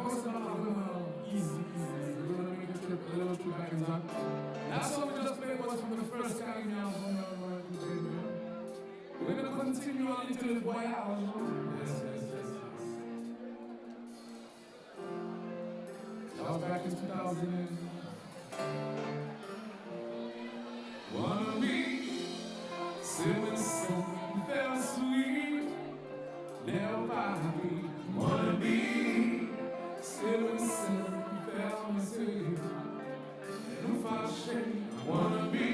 commence par vraiment easy. We're gonna make this trip a little too back in time. That song we just played was from the first Caribbean album. We're gonna continue on into the voyage. Yes. That was back in 2000. Wanna be sitting something felt sweet. Never be. Wanna be sitting something felt sweet. And if I shake, I wanna be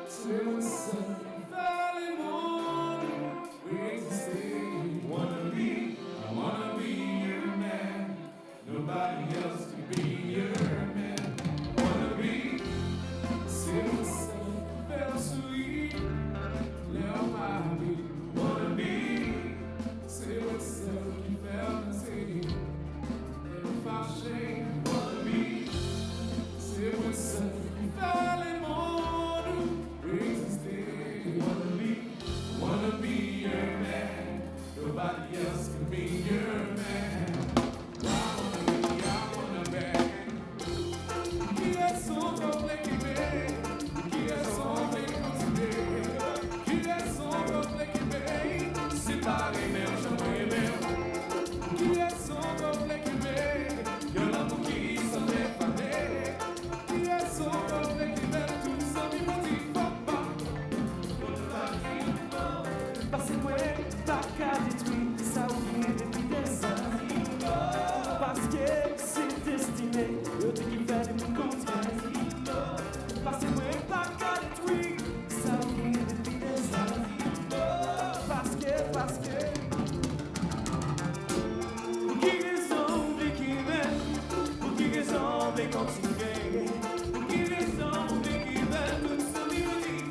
sitting something felt morning. Wait to stay. I wanna be your man. Nobody else can be your man. Wanna be sitting something felt sweet. Never be. Wanna be sitting something felt sweet. And if I shake, I wanna be sitting something felt morning. Wait to stay. Wanna be your man. Nobody else can be your man. I wanna be. Qui est son complet qui m'aime? Qui est son complet qui m'aime? Qui est son complet qui m'aime? C'est pas les mêmes, jamais mêmes. Qui est son complet qui m'aime? Y'a l'amour qui s'en est fané. Qui est son complet qui m'aime? Tout ça me motive pas. Parce que moi, pas qu'à détruire ça ou bien depuis des années. Parce que c'est destiné, je te qui fait de me contraire. Parce que moi, pas qu'à détruire ça ou bien depuis des années. Parce que pour qui raison de qui m'aime, pour qui raison de continuer, pour qui raison de qui m'aime, tout ce qui me dit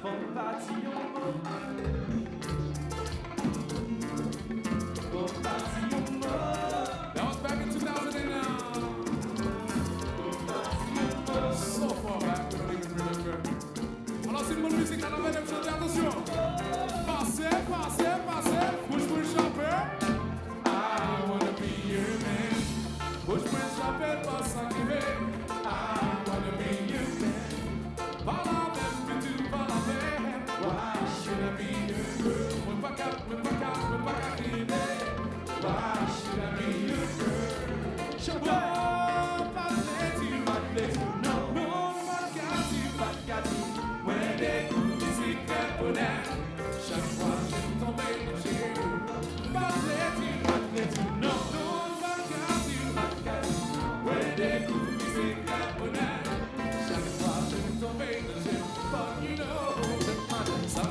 font pas dire. That was back in 2009. So far back, we don't even remember. Alors c'est une bonne musique, la nouvelle chanter, attention. Passez, push, chopper. I wanna be your man. Push, chopper, passe à arriver. I wanna be your man. Par la même que tu vas la mer. Why should I be your girl? Me pas qu'à arriver. Why should I be your girl? Chopper. Chaque fois je suis tombé, j'ai malgré tout, non, ouais, des coups de musique carbonate. Chaque fois je suis tombé, j'ai pas, you know, ça